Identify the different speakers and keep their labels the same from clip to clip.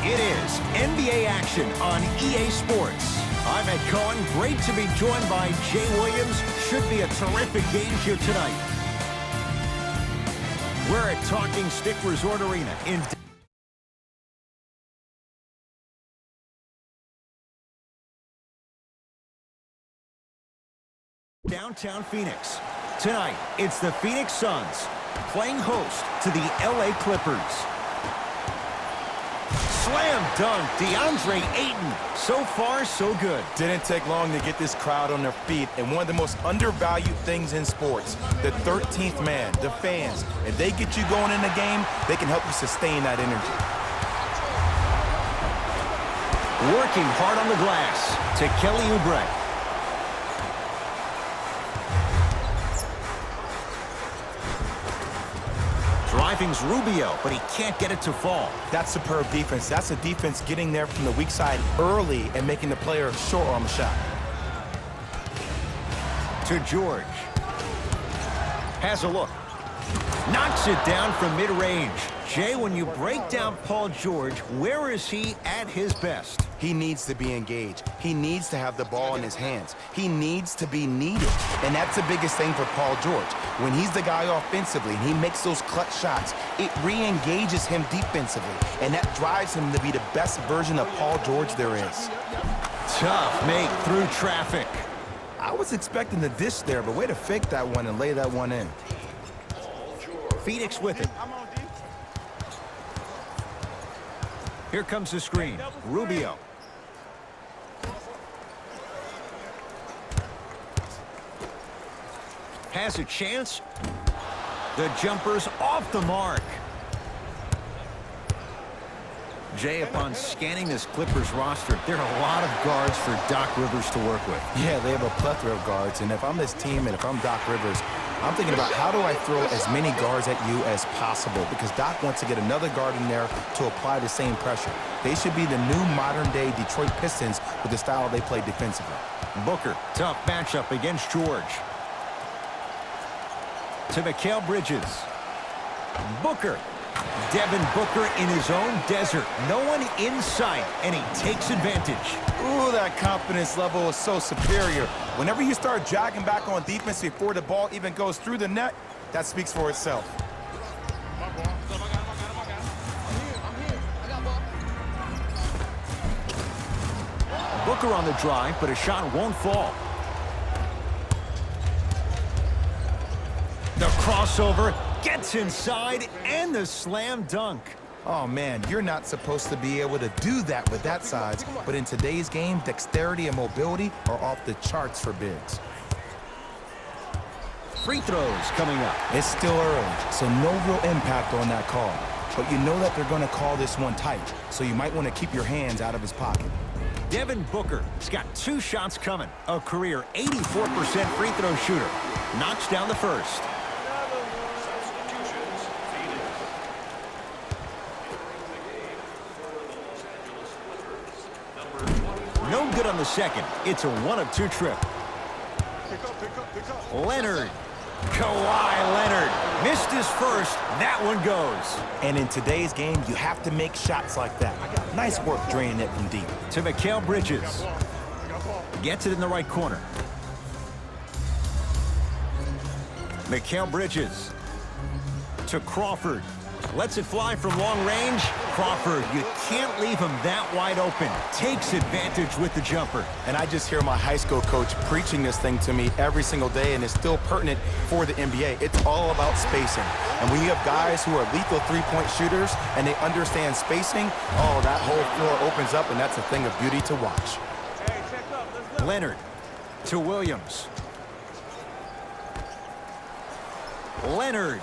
Speaker 1: It is NBA action on EA Sports. I'm Ed Cohen. Great to be joined by Jay Williams. Should be a terrific game here tonight. We're at Talking Stick Resort Arena in downtown Phoenix. Tonight, it's the Phoenix Suns playing host to the LA Clippers. Slam dunk, DeAndre Ayton. So far, so good.
Speaker 2: Didn't take long to get this crowd on their feet, and one of the most undervalued things in sports, the 13th man, the fans. If they get you going in the game, they can help you sustain that energy.
Speaker 1: Working hard on the glass to Kelly Oubre. Driving's Rubio, but he can't get it to fall.
Speaker 2: That's superb defense. That's a defense getting there from the weak side early and making the player a short arm shot.
Speaker 1: To George. Has a look. Knocks it down from mid-range. Jay, when you break down Paul George, where is he at his best?
Speaker 2: He needs to be engaged. He needs to have the ball in his hands. He needs to be needed. And that's the biggest thing for Paul George. When he's the guy offensively and he makes those clutch shots, it re-engages him defensively. And that drives him to be the best version of Paul George there is.
Speaker 1: Tough make through traffic.
Speaker 2: I was expecting the dish there, but way to fake that one and lay that one in.
Speaker 1: Phoenix with it. Here comes the screen. Rubio. Has a chance. The jumper's off the mark. Jay, upon scanning this Clippers roster, there are a lot of guards for Doc Rivers to work with.
Speaker 2: Yeah, they have a plethora of guards, and if I'm this team and if I'm Doc Rivers, I'm thinking about how do I throw as many guards at you as possible, because Doc wants to get another guard in there to apply the same pressure. They should be the new modern-day Detroit Pistons with the style they play defensively.
Speaker 1: Booker, tough matchup against George. To Mikal Bridges. Booker. Devin Booker in his own desert. No one in sight, and he takes advantage.
Speaker 2: Ooh, that confidence level is so superior. Whenever you start jogging back on defense before the ball even goes through the net, that speaks for itself.
Speaker 1: Booker on the drive, but a shot won't fall. The crossover gets inside, and the slam dunk.
Speaker 2: Oh, man, you're not supposed to be able to do that with that size, but in today's game, dexterity and mobility are off the charts for bigs.
Speaker 1: Free throws coming up.
Speaker 2: It's still early, so no real impact on that call. But you know that they're going to call this one tight, so you might want to keep your hands out of his pocket.
Speaker 1: Devin Booker has got 2 shots coming. A career 84% free throw shooter. Knocks down the first. No good on the second. It's a 1 of 2 trip. Leonard. Kawhi Leonard. Missed his first. That one goes.
Speaker 2: And in today's game, you have to make shots like that. Nice work draining it from deep.
Speaker 1: To Mikal Bridges. Gets it in the right corner. Mikal Bridges. To Crawford. Lets it fly from long range. Crawford, you can't leave him that wide open. Takes advantage with the jumper.
Speaker 2: And I just hear my high school coach preaching this thing to me every single day, and it's still pertinent for the NBA. It's all about spacing. And when you have guys who are lethal three-point shooters and they understand spacing, oh, that whole floor opens up, and that's a thing of beauty to watch.
Speaker 1: Leonard to Williams. Leonard.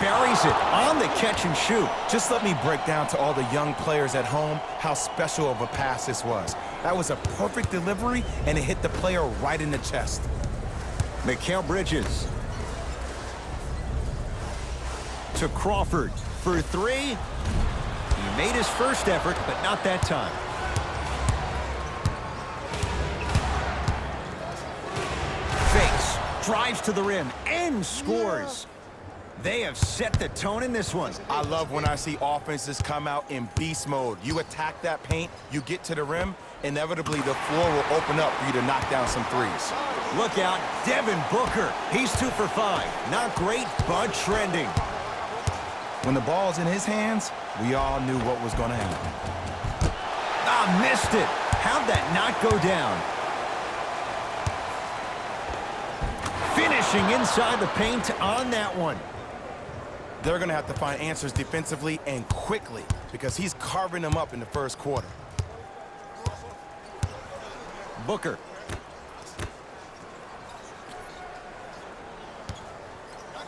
Speaker 1: Buries it on the catch and shoot.
Speaker 2: Just let me break down to all the young players at home how special of a pass this was. That was a perfect delivery, and it hit the player right in the chest.
Speaker 1: Mikal Bridges. To Crawford for 3. He made his first effort, but not that time. Fakes, drives to the rim, and scores. They have set the tone in this one.
Speaker 2: I love when I see offenses come out in beast mode. You attack that paint, you get to the rim, inevitably the floor will open up for you to knock down some threes.
Speaker 1: Look out, Devin Booker. He's 2 for 5. Not great, but trending.
Speaker 2: When the ball's in his hands, we all knew what was going to happen.
Speaker 1: Ah, missed it. How'd that not go down? Finishing inside the paint on that one.
Speaker 2: They're going to have to find answers defensively and quickly because he's carving them up in the first quarter.
Speaker 1: Booker.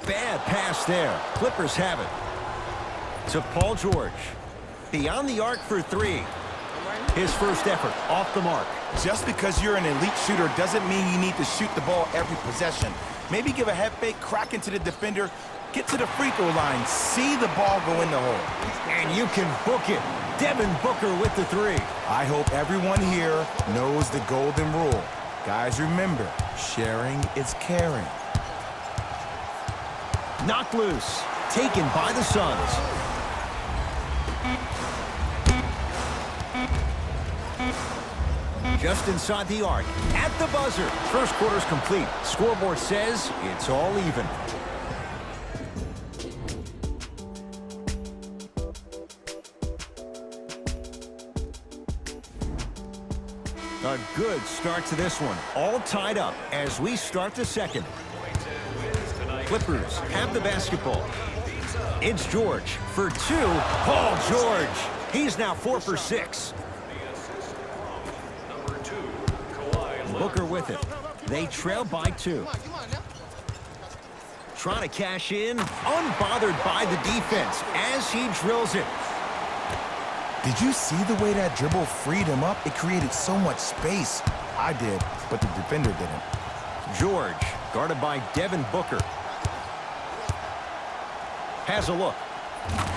Speaker 1: Bad pass there. Clippers have it. To Paul George. Beyond the arc for 3. His first effort off the mark.
Speaker 2: Just because you're an elite shooter doesn't mean you need to shoot the ball every possession. Maybe give a head fake, crack into the defender, get to the free throw line, see the ball go in the hole.
Speaker 1: And you can book it. Devin Booker with the 3.
Speaker 2: I hope everyone here knows the golden rule. Guys, remember, sharing is caring.
Speaker 1: Knocked loose. Taken by the Suns. Just inside the arc. At the buzzer. First quarter's complete. Scoreboard says it's all even. A good start to this one. All tied up as we start the second. Clippers have the basketball. It's George for 2. Paul George. He's now 4 for 6. Booker with it. They trail by 2. Trying to cash in. Unbothered by the defense as he drills it.
Speaker 2: Did you see the way that dribble freed him up? It created so much space. I did, but the defender didn't.
Speaker 1: George, guarded by Devin Booker. Has a look.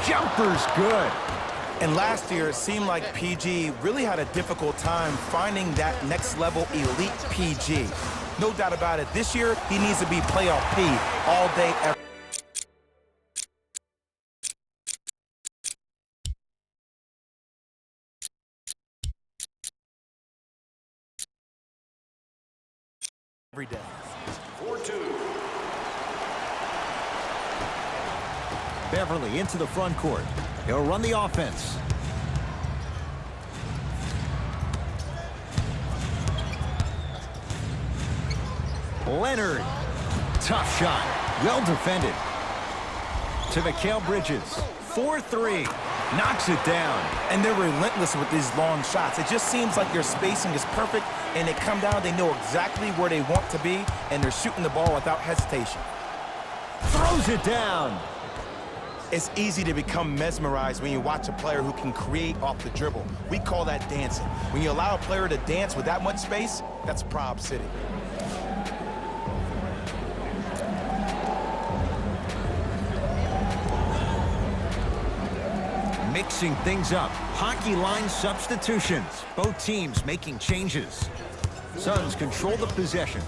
Speaker 1: Jumper's good.
Speaker 2: And last year, it seemed like PG really had a difficult time finding that next-level elite PG. No doubt about it, this year, he needs to be playoff P all day, every day.
Speaker 3: 4-2.
Speaker 1: Beverly into the front court. He'll run the offense. Leonard. Tough shot. Well defended. To Mikal Bridges. 4-3. Knocks it down.
Speaker 2: And they're relentless with these long shots. It just seems like their spacing is perfect, and they come down, they know exactly where they want to be, and they're shooting the ball without hesitation.
Speaker 1: Throws it down.
Speaker 2: It's easy to become mesmerized when you watch a player who can create off the dribble. We call that dancing. When you allow a player to dance with that much space, that's Prob City.
Speaker 1: Mixing things up. Hockey line substitutions. Both teams making changes. Suns control the possession.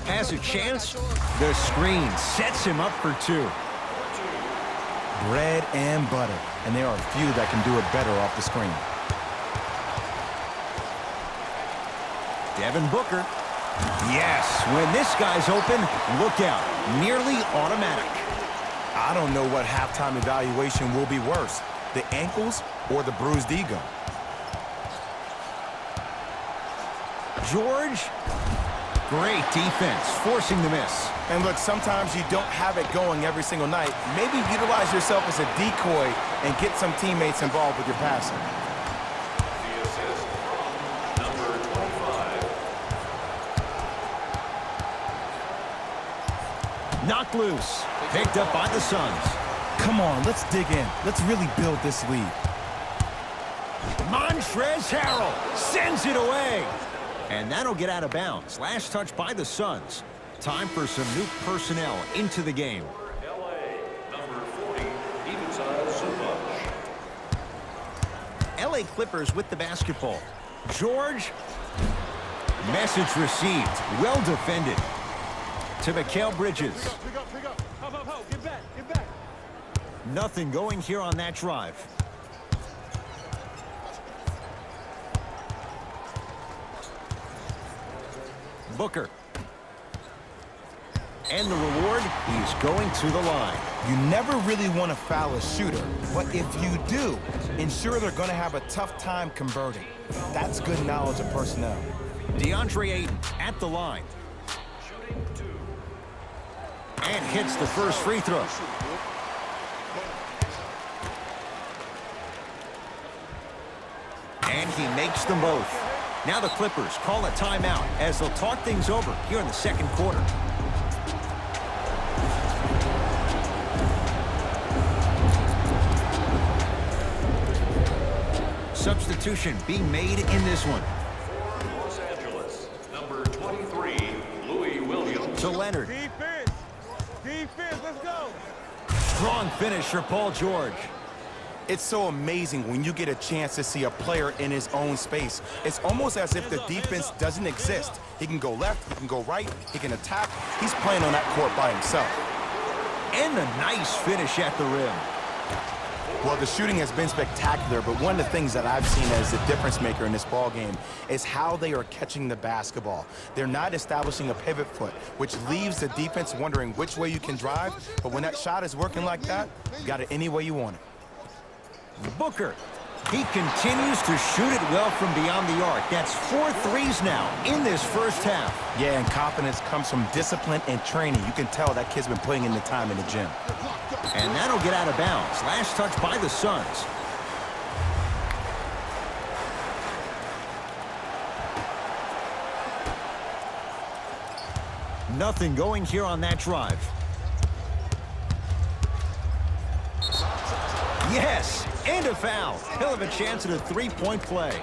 Speaker 1: Has a chance. The screen sets him up for 2.
Speaker 2: Bread and butter. And there are few that can do it better off the screen.
Speaker 1: Devin Booker. Yes, when this guy's open, look out. Nearly automatic.
Speaker 2: I don't know what halftime evaluation will be worse, the ankles or the bruised ego.
Speaker 1: George. Great defense, forcing the miss.
Speaker 2: And look, sometimes you don't have it going every single night. Maybe utilize yourself as a decoy and get some teammates involved with your passing.
Speaker 3: The assist from number 25.
Speaker 1: Knocked loose. Picked up by the Suns.
Speaker 2: Come on, let's dig in. Let's really build this lead.
Speaker 1: Montrezl Harrell sends it away. And that'll get out of bounds. Last touch by the Suns. Time for some new personnel into the game.
Speaker 3: LA, number 40, Ivica Zubac.
Speaker 1: LA Clippers with the basketball. George. Message received. Well defended. to Mikal Bridges.
Speaker 4: Pick up. Ho. Get back.
Speaker 1: Nothing going here on that drive. Booker. And the reward, he's going to the line.
Speaker 2: You never really want to foul a shooter, but if you do, ensure they're going to have a tough time converting. That's good knowledge of personnel.
Speaker 1: DeAndre Ayton at the line.
Speaker 3: Shooting 2.
Speaker 1: And hits the first free throw. And he makes them both. Now the Clippers call a timeout as they'll talk things over here in the second quarter. Substitution being made in this one.
Speaker 3: For Los Angeles, number 23, Louis Williams.
Speaker 1: To Leonard.
Speaker 4: Defense, let's go.
Speaker 1: Strong finish for Paul George.
Speaker 2: It's so amazing when you get a chance to see a player in his own space. It's almost as if the defense doesn't exist. He can go left, he can go right, he can attack. He's playing on that court by himself.
Speaker 1: And a nice finish at the rim.
Speaker 2: Well, the shooting has been spectacular, but one of the things that I've seen as the difference maker in this ball game is how they are catching the basketball. They're not establishing a pivot foot, which leaves the defense wondering which way you can drive, but when that shot is working like that, you got it any way you want it.
Speaker 1: Booker. He continues to shoot it well from beyond the arc. That's 4 threes now in this first half.
Speaker 2: Yeah, and confidence comes from discipline and training. You can tell that kid's been putting in the time in the gym.
Speaker 1: And that'll get out of bounds. Last touch by the Suns. Nothing going here on that drive. Yes, and a foul. He'll have a chance at a three-point play.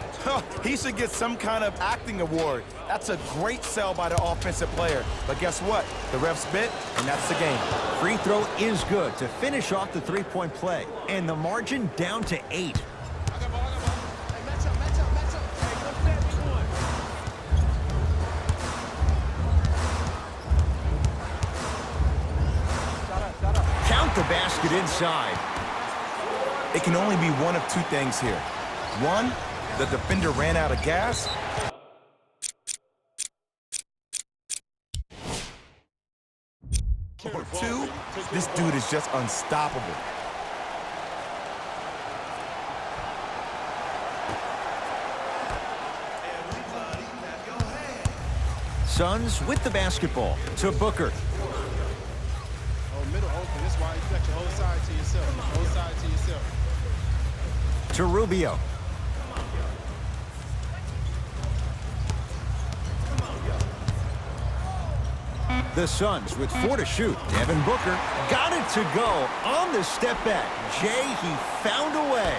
Speaker 2: He should get some kind of acting award. That's a great sell by the offensive player. But guess what? The ref spit, and that's the game.
Speaker 1: Free throw is good to finish off the three-point play. And the margin down to 8. Count the basket inside.
Speaker 2: It can only be one of two things here. One, the defender ran out of gas. Or two, this dude is just unstoppable.
Speaker 1: Suns with the basketball to Booker.
Speaker 4: Middle open. That's why you got your whole side to yourself. Whole side to yourself.
Speaker 1: To Rubio. The Suns with 4 to shoot. Devin Booker got it to go on the step back. Jay, he found a way.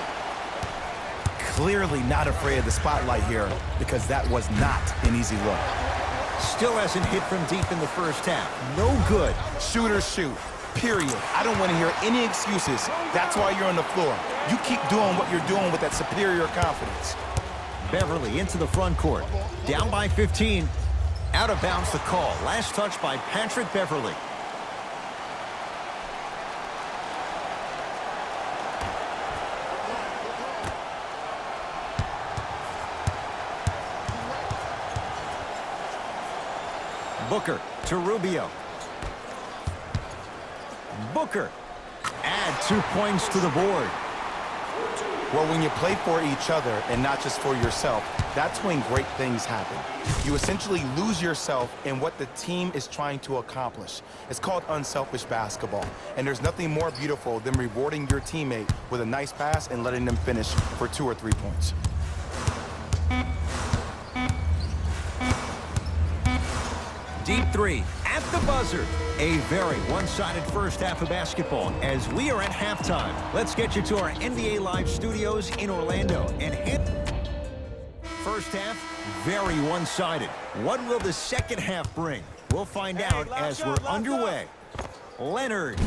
Speaker 2: Clearly not afraid of the spotlight here because that was not an easy look.
Speaker 1: Still hasn't hit from deep in the first half. No good.
Speaker 2: Shooters shoot. Period. I don't want to hear any excuses. That's why you're on the floor. You keep doing what you're doing with that superior confidence.
Speaker 1: Beverly into the front court. Down by 15. Out of bounds the call. Last touch by Patrick Beverly. Booker to Rubio. Booker. Add 2 points to the board.
Speaker 2: Well, when you play for each other and not just for yourself, that's when great things happen. You essentially lose yourself in what the team is trying to accomplish. It's called unselfish basketball, and there's nothing more beautiful than rewarding your teammate with a nice pass and letting them finish for 2 or 3 points.
Speaker 1: Deep 3 at the buzzer. A very one-sided first half of basketball as we are at halftime. Let's get you to our NBA Live studios in Orlando and hit. First half, very one-sided. What will the second half bring? We'll find out as we're underway. Leonard,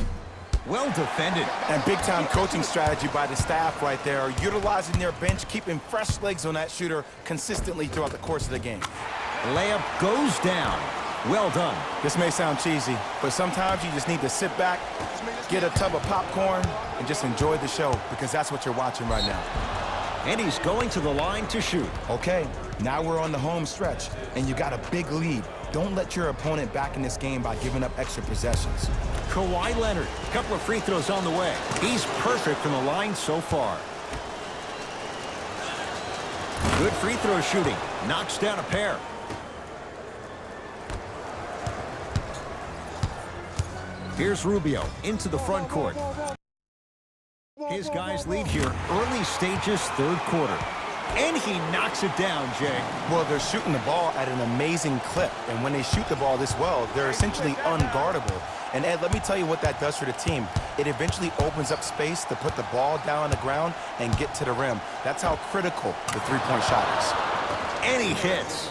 Speaker 1: well defended.
Speaker 2: And big-time coaching strategy by the staff right there, utilizing their bench, keeping fresh legs on that shooter consistently throughout the course of the game.
Speaker 1: Layup goes down. Well done.
Speaker 2: This may sound cheesy, but sometimes you just need to sit back, get a tub of popcorn, and just enjoy the show, because that's what you're watching right now.
Speaker 1: And he's going to the line to shoot.
Speaker 2: Okay, now we're on the home stretch, and you got a big lead. Don't let your opponent back in this game by giving up extra possessions.
Speaker 1: Kawhi Leonard, a couple of free throws on the way. He's perfect from the line so far. Good free throw shooting. Knocks down a pair. Here's Rubio into the front court. His guys lead here early stages, third quarter. And he knocks it down, Jay.
Speaker 2: Well, they're shooting the ball at an amazing clip. And when they shoot the ball this well, they're essentially unguardable. And Ed, let me tell you what that does for the team. It eventually opens up space to put the ball down on the ground and get to the rim. That's how critical the three-point shot is.
Speaker 1: And he hits.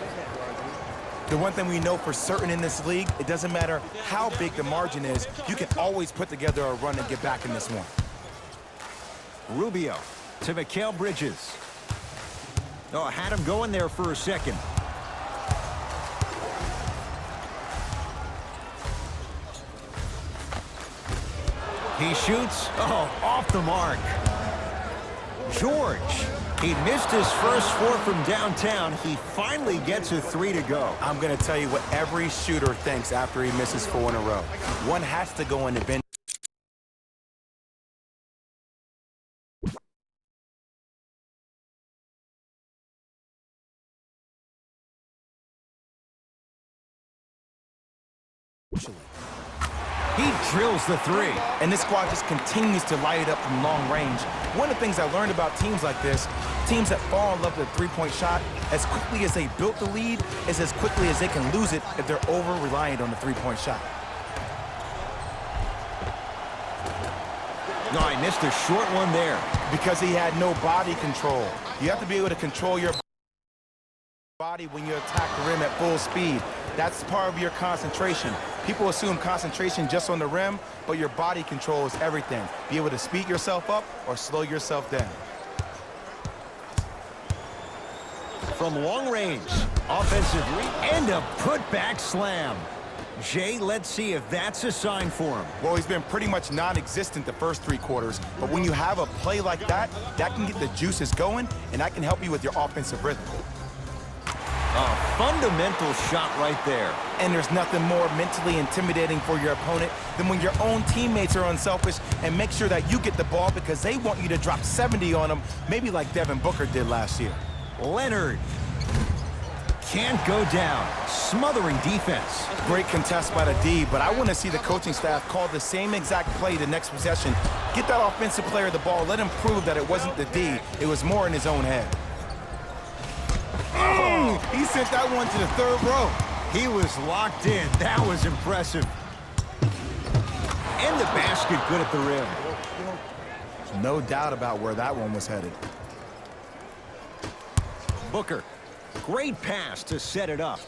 Speaker 2: The one thing we know for certain in this league, it doesn't matter how big the margin is, you can always put together a run and get back in this one.
Speaker 1: Rubio to Mikal Bridges. Oh, had him going there for a second. He shoots. Oh, off the mark. George. He missed his first four from downtown. He finally gets a three to go.
Speaker 2: I'm going to tell you what every shooter thinks after he misses four in a row. One has to go in the bench.
Speaker 1: He drills the three.
Speaker 2: And this squad just continues to light it up from long range. One of the things I learned about teams like this, teams that fall in love with the three-point shot, as quickly as they built the lead, is as quickly as they can lose it if they're over-reliant on the three-point shot.
Speaker 1: No, I missed a short one there.
Speaker 2: Because he had no body control. You have to be able to control your body when you attack the rim at full speed. That's part of your concentration. People assume concentration just on the rim, but your body control is everything. Be able to speed yourself up or slow yourself down.
Speaker 1: From long range, offensive and a putback slam. Jay, let's see if that's a sign for him.
Speaker 2: Well, he's been pretty much non-existent the first three quarters, but when you have a play like that, that can get the juices going, and that can help you with your offensive rhythm.
Speaker 1: A fundamental shot right there.
Speaker 2: And there's nothing more mentally intimidating for your opponent than when your own teammates are unselfish and make sure that you get the ball because they want you to drop 70 on them, maybe like Devin Booker did last year.
Speaker 1: Leonard can't go down. Smothering defense.
Speaker 2: Great contest by the D, but I want to see the coaching staff call the same exact play the next possession. Get that offensive player the ball. Let him prove that it wasn't the D. It was more in his own head. He sent that one to the third row.
Speaker 1: He was locked in. That was impressive. And the basket good at the rim.
Speaker 2: No doubt about where that one was headed.
Speaker 1: Booker. Great pass to set it up.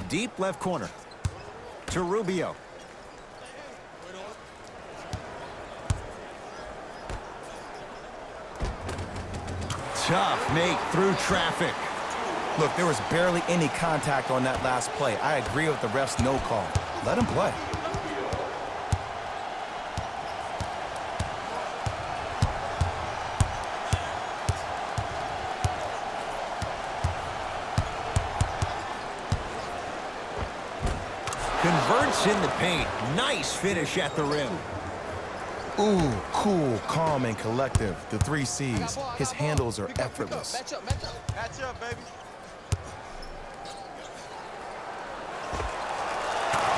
Speaker 1: Deep left corner. To Rubio. Tough make through traffic.
Speaker 2: Look, there was barely any contact on that last play. I agree with the ref's no call. Let him play.
Speaker 1: Converts in the paint. Nice finish at the rim.
Speaker 2: Ooh, cool, calm, and collective. The 3 C's. His handles are effortless.
Speaker 4: Match up, baby.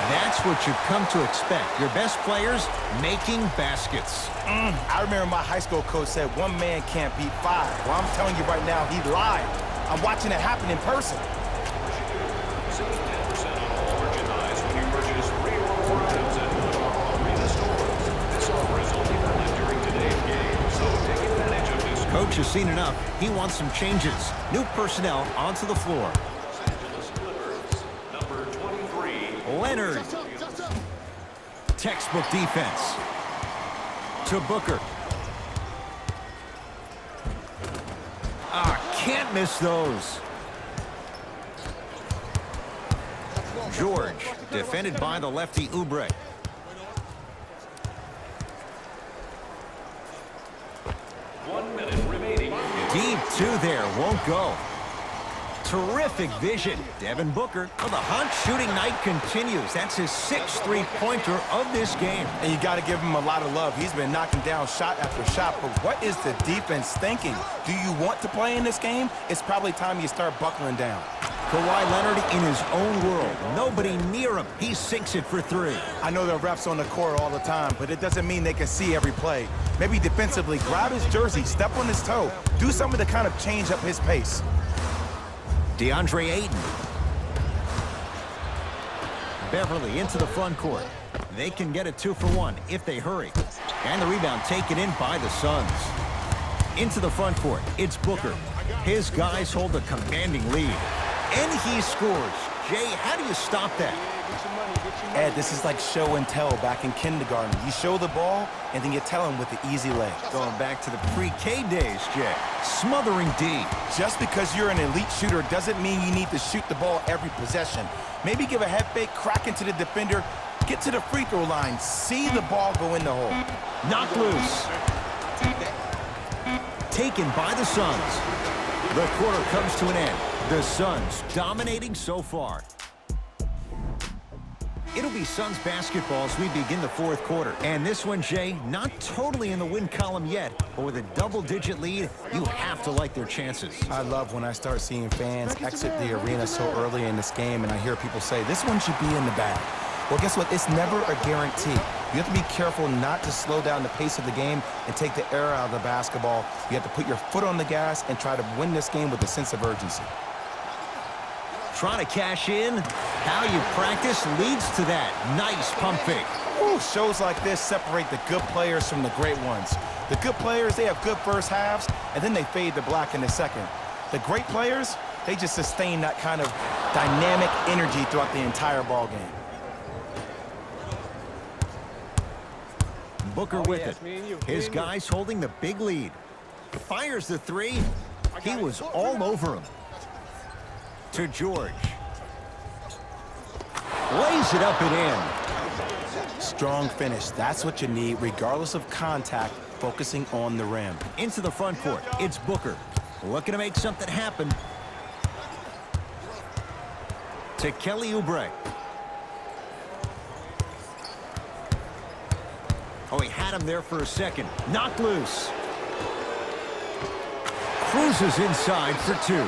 Speaker 1: That's what you've come to expect. Your best players making baskets.
Speaker 2: I remember my high school coach said 1 man can't beat 5. Well, I'm telling you right now, he lied. I'm watching it happen in person.
Speaker 3: Save 10% on all merchandise when you purchase 3 or more items at one of our arena stores. This offer is only valid during today's game, so take advantage of this.
Speaker 1: Coach has seen enough. He wants some changes. New personnel onto the floor.
Speaker 3: Los Angeles Clippers, number 23.
Speaker 1: Leonard. Textbook defense. To Booker. Can't miss those. George, defended by the lefty Oubre. Deep two there, won't go. Terrific vision. Devin Booker. Well, the hot shooting night continues. That's his 6th three-pointer of this game.
Speaker 2: And you got to give him a lot of love. He's been knocking down shot after shot. But what is the defense thinking? Do you want to play in this game? It's probably time you start buckling down.
Speaker 1: Kawhi Leonard in his own world. Nobody near him. He sinks it for 3.
Speaker 2: I know there are refs on the court all the time, but it doesn't mean they can see every play. Maybe defensively, grab his jersey, step on his toe, do something to kind of change up his pace.
Speaker 1: DeAndre Ayton. Beverly into the front court. They can get a 2-for-1 if they hurry. And the rebound taken in by the Suns. Into the front court, it's Booker. His guys hold a commanding lead. And he scores. Jay, how do you stop that?
Speaker 2: Ed, this is like show and tell back in kindergarten. You show the ball, and then you tell him with the easy lay.
Speaker 1: Going back to the pre-K days, Jay. Smothering D.
Speaker 2: Just because you're an elite shooter doesn't mean you need to shoot the ball every possession. Maybe give a head fake, crack into the defender, get to the free throw line, see the ball go in the hole.
Speaker 1: Knocked loose. Taken by the Suns. The quarter comes to an end. The Suns dominating so far. It'll be Suns basketball as we begin the 4th quarter. And this one, Jay, not totally in the win column yet, but with a double-digit lead, you have to like their chances.
Speaker 2: I love when I start seeing fans exit the arena so early in this game, and I hear people say, this one should be in the bag. Well, guess what? It's never a guarantee. You have to be careful not to slow down the pace of the game and take the air out of the basketball. You have to put your foot on the gas and try to win this game with a sense of urgency.
Speaker 1: Trying to cash in. How you practice leads to that. Nice pump fake.
Speaker 2: Ooh, shows like this separate the good players from the great ones. The good players, they have good first halves, and then they fade to black in the second. The great players, they just sustain that kind of dynamic energy throughout the entire ball game.
Speaker 1: Booker with it. His guys holding the big lead. Fires the 3. He was all over him. To George. Lays it up and in.
Speaker 2: Strong finish. That's what you need, regardless of contact, focusing on the rim.
Speaker 1: Into the front court. It's Booker. Looking to make something happen. To Kelly Oubre. Oh, he had him there for a second. Knocked loose. Cruises inside for 2.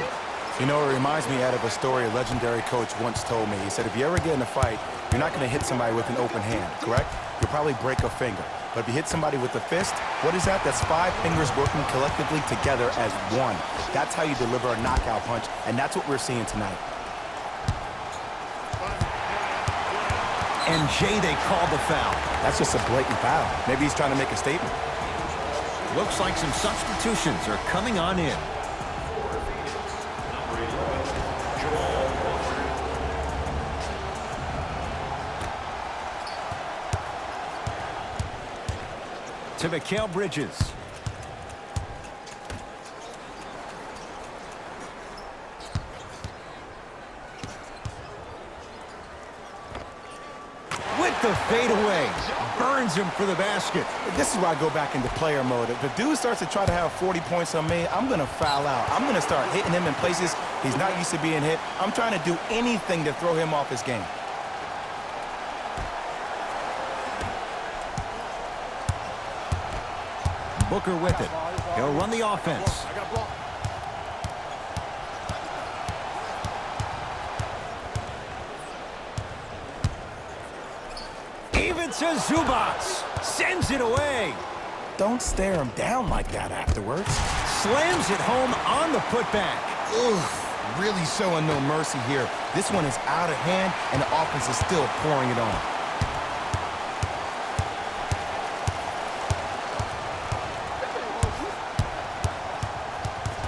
Speaker 2: You know, it reminds me, Ed, of a story a legendary coach once told me. He said, if you ever get in a fight, you're not going to hit somebody with an open hand, correct? You'll probably break a finger. But if you hit somebody with a fist, what is that? That's 5 fingers working collectively together as one. That's how you deliver a knockout punch, and that's what we're seeing tonight.
Speaker 1: And Jay, they call the foul.
Speaker 2: That's just a blatant foul. Maybe he's trying to make a statement.
Speaker 1: Looks like some substitutions are coming on in. To Mikal Bridges. With the fadeaway. Burns him for the basket.
Speaker 2: This is why I go back into player mode. If the dude starts to try to have 40 points on me, I'm going to foul out. I'm going to start hitting him in places he's not used to being hit. I'm trying to do anything to throw him off his game.
Speaker 1: Booker with it. He'll run the offense. Even to Zubats. Sends it away.
Speaker 2: Don't stare him down like that afterwards.
Speaker 1: Slams it home on the putback.
Speaker 2: Oof, really showing no mercy here. This one is out of hand, and the offense is still pouring it on.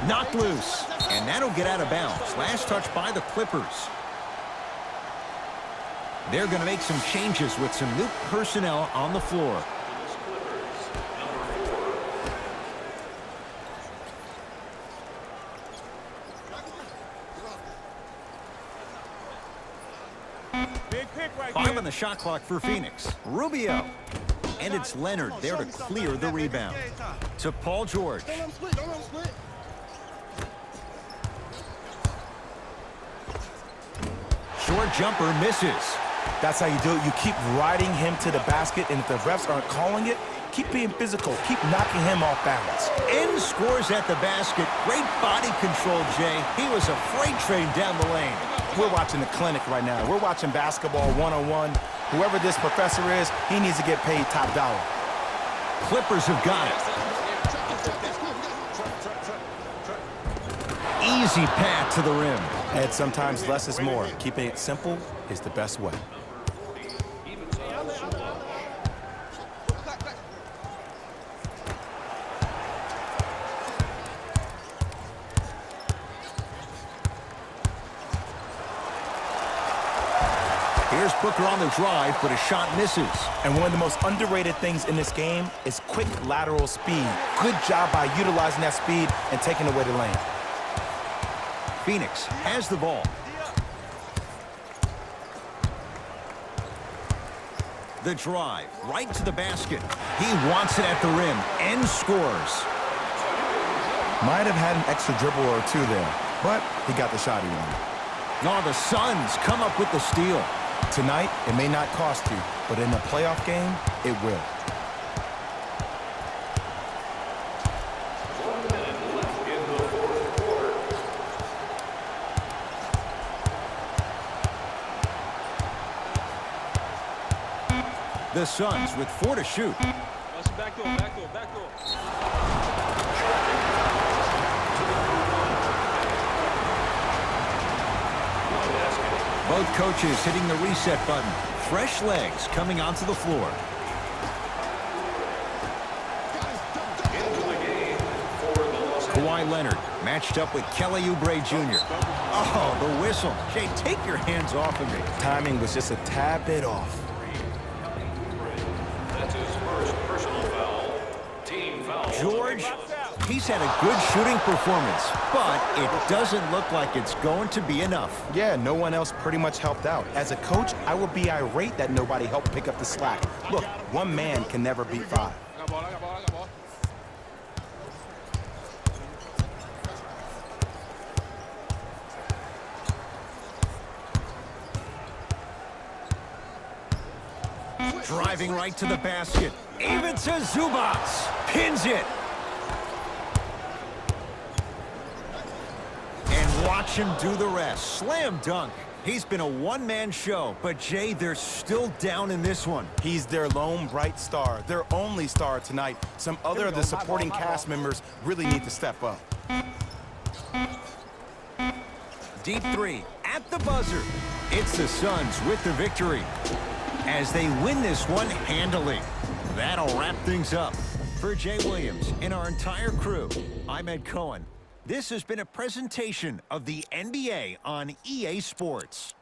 Speaker 1: Knocked loose, and that'll get out of bounds. Last touch by the Clippers. They're going to make some changes with some new personnel on the floor. 5 on the shot clock for Phoenix. Rubio. And it's Leonard there to clear the rebound. To Paul George. Short jumper misses.
Speaker 2: That's how you do it. You keep riding him to the basket, and if the refs aren't calling it, keep being physical. Keep knocking him off balance.
Speaker 1: And scores at the basket. Great body control, Jay. He was a freight train down the lane.
Speaker 2: We're watching the clinic right now. We're watching basketball one-on-one. Whoever this professor is, he needs to get paid top dollar.
Speaker 1: Clippers have got it. Easy path to the rim.
Speaker 2: And sometimes less is more. Keeping it simple is the best way.
Speaker 1: Here's Booker on the drive, but a shot misses.
Speaker 2: And one of the most underrated things in this game is quick lateral speed. Good job by utilizing that speed and taking away the lane.
Speaker 1: Phoenix has the ball. The drive, right to the basket. He wants it at the rim and scores.
Speaker 2: Might have had an extra dribble or two there, but he got the shot he wanted.
Speaker 1: Now the Suns come up with the steal.
Speaker 2: Tonight, it may not cost you, but in a playoff game, it will.
Speaker 1: The Suns with 4 to shoot.
Speaker 4: Back door.
Speaker 1: Both coaches hitting the reset button. Fresh legs coming onto the floor. Kawhi Leonard matched up with Kelly Oubre Jr. Oh, the whistle. Jay, take your hands off of me.
Speaker 2: Timing was just a tad bit off.
Speaker 3: That's his first personal foul. Team foul.
Speaker 1: George, he's had a good shooting performance, but it doesn't look like it's going to be enough.
Speaker 2: Yeah, no one else pretty much helped out. As a coach, I would be irate that nobody helped pick up the slack. Look, one man can never beat 5.
Speaker 4: I got ball.
Speaker 1: Driving right to the basket. Ivica Zubac pins it. And watch him do the rest. Slam dunk. He's been a one-man show, but Jay, they're still down in this one.
Speaker 2: He's their lone bright star, their only star tonight. Some other of the supporting cast members really need to step up.
Speaker 1: Deep 3 at the buzzer. It's the Suns with the victory as they win this one handily. That'll wrap things up. For Jay Williams and our entire crew, I'm Ed Cohen. This has been a presentation of the NBA on EA Sports.